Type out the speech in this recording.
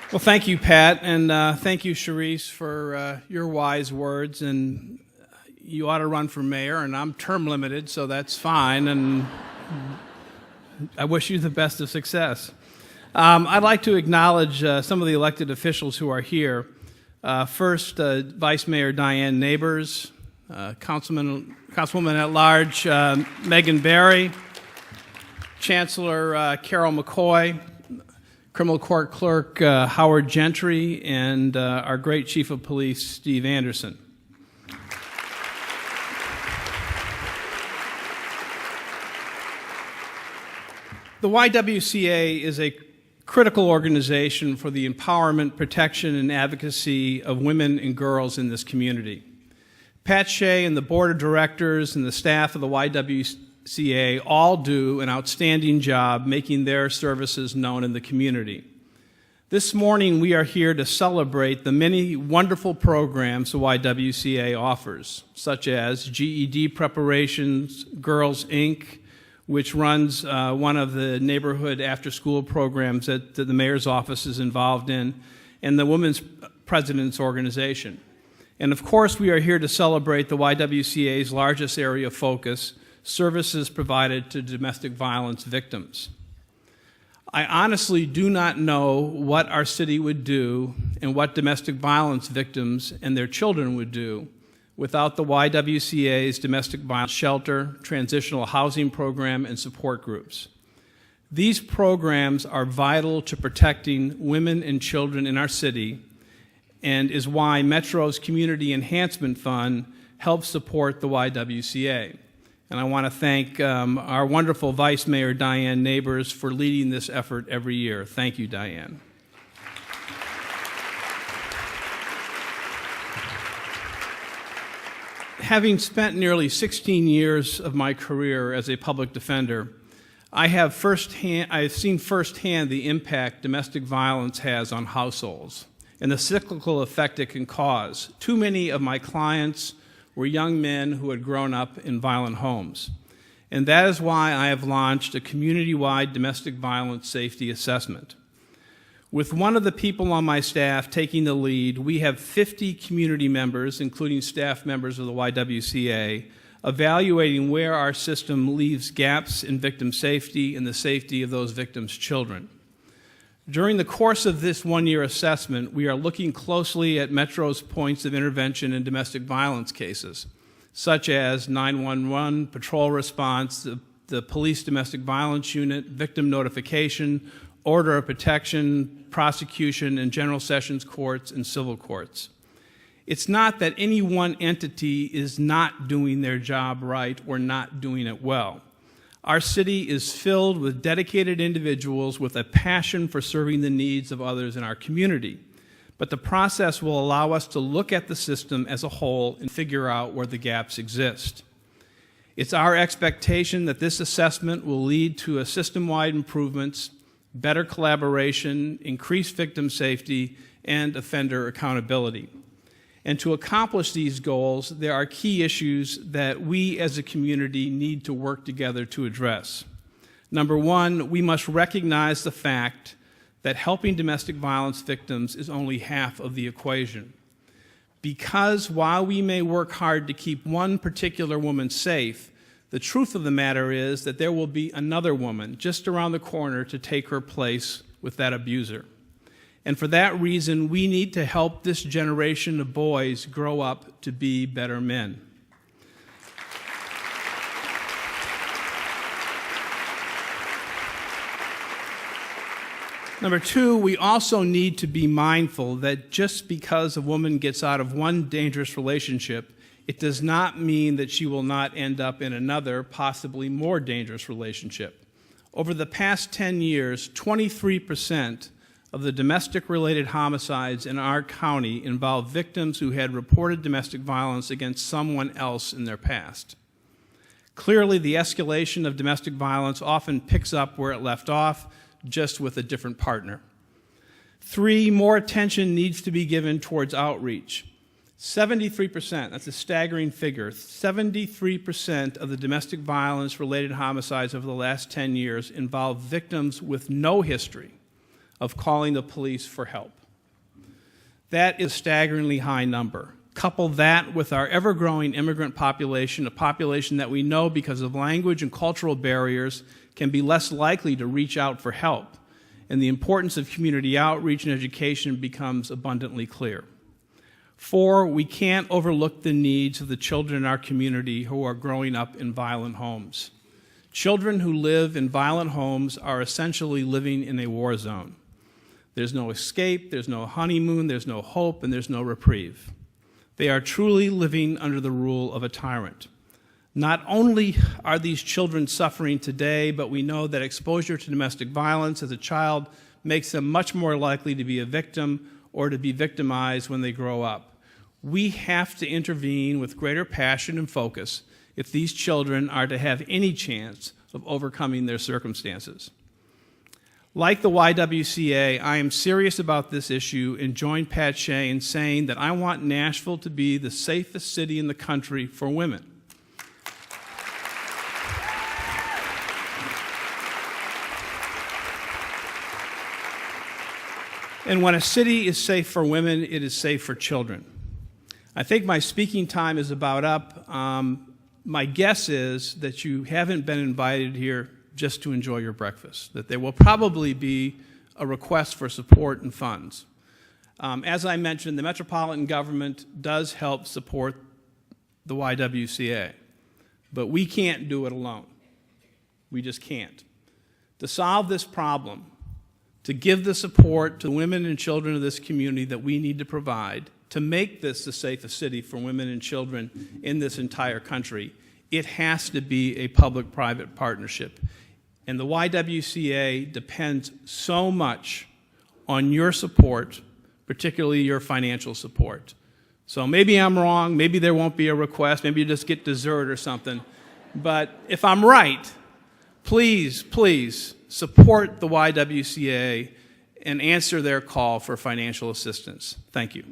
Well, thank you, Pat, and thank you, Charisse, for your wise words. And you ought to run for mayor, and I'm term limited, so that's fine. And I wish you the best of success. I'd like to acknowledge some of the elected officials who are here. First, Vice Mayor Diane Neighbors, Councilwoman at Large Megan Barry, Chancellor Carol McCoy, Criminal Court Clerk Howard Gentry, and our great Chief of Police, Steve Anderson. The YWCA is a critical organization for the empowerment, protection, and advocacy of women and girls in this community. Pat Shea and the Board of Directors and the staff of the YWCA all do an outstanding job making their services known in the community. This morning, we are here to celebrate the many wonderful programs the YWCA offers, such as GED preparations, Girls Inc., which runs one of the neighborhood after-school programs that the mayor's office is involved in, and the Women's President's Organization. And of course, we are here to celebrate the YWCA's largest area of focus, services provided to domestic violence victims. I honestly do not know what our city would do and what domestic violence victims and their children would do without the YWCA's domestic violence shelter, transitional housing program, and support groups. These programs are vital to protecting women and children in our city and is why Metro's Community Enhancement Fund helps support the YWCA. And I want to thank our wonderful Vice Mayor Diane Neighbors for leading this effort every year. Thank you, Diane. Having spent nearly 16 years of my career as a public defender, I've seen firsthand the impact domestic violence has on households and the cyclical effect it can cause. Too many of my clients were young men who had grown up in violent homes. And that is why I have launched a community-wide domestic violence safety assessment. With one of the people on my staff taking the lead, we have 50 community members, including staff members of the YWCA, evaluating where our system leaves gaps in victim safety and the safety of those victims' children. During the course of this one-year assessment, we are looking closely at Metro's points of intervention in domestic violence cases, such as 911, patrol response, the police domestic violence unit, victim notification, order of protection, prosecution, and general sessions courts and civil courts. It's not that any one entity is not doing their job right or not doing it well. Our city is filled with dedicated individuals with a passion for serving the needs of others in our community. But the process will allow us to look at the system as a whole and figure out where the gaps exist. It's our expectation that this assessment will lead to a system-wide improvements, better collaboration, increased victim safety, and offender accountability. And to accomplish these goals, there are key issues that we as a community need to work together to address. Number one, we must recognize the fact that helping domestic violence victims is only half of the equation. Because while we may work hard to keep one particular woman safe, the truth of the matter is that there will be another woman just around the corner to take her place with that abuser. And for that reason, we need to help this generation of boys grow up to be better men. Number two, we also need to be mindful that just because a woman gets out of one dangerous relationship, it does not mean that she will not end up in another, possibly more dangerous relationship. Over the past 10 years, 23% of the domestic-related homicides in our county involve victims who had reported domestic violence against someone else in their past. Clearly, the escalation of domestic violence often picks up where it left off, just with a different partner. Three, more attention needs to be given towards outreach. 73%, that's a staggering figure, 73% of the domestic violence-related homicides over the last 10 years involve victims with no history of calling the police for help. That is a staggeringly high number. Couple that with our ever-growing immigrant population, a population that we know because of language and cultural barriers can be less likely to reach out for help, and the importance of community outreach and education becomes abundantly clear. 4, we can't overlook the needs of the children in our community who are growing up in violent homes. Children who live in violent homes are essentially living in a war zone. There's no escape, there's no honeymoon, there's no hope, and there's no reprieve. They are truly living under the rule of a tyrant. Not only are these children suffering today, but we know that exposure to domestic violence as a child makes them much more likely to be a victim or to be victimized when they grow up. We have to intervene with greater passion and focus if these children are to have any chance of overcoming their circumstances. Like the YWCA, I am serious about this issue and join Pat Shea in saying that I want Nashville to be the safest city in the country for women. And when a city is safe for women, it is safe for children. I think my speaking time is about up. My guess is that you haven't been invited here just to enjoy your breakfast, that there will probably be a request for support and funds. As I mentioned, the metropolitan government does help support the YWCA, but we can't do it alone. We just can't. To solve this problem, to give the support to women and children of this community that we need to provide, to make this the safest city for women and children in this entire country, it has to be a public-private partnership. And the YWCA depends so much on your support, particularly your financial support. So maybe I'm wrong, maybe there won't be a request, maybe you just get dessert or something. But if I'm right, please, please support the YWCA and answer their call for financial assistance. Thank you.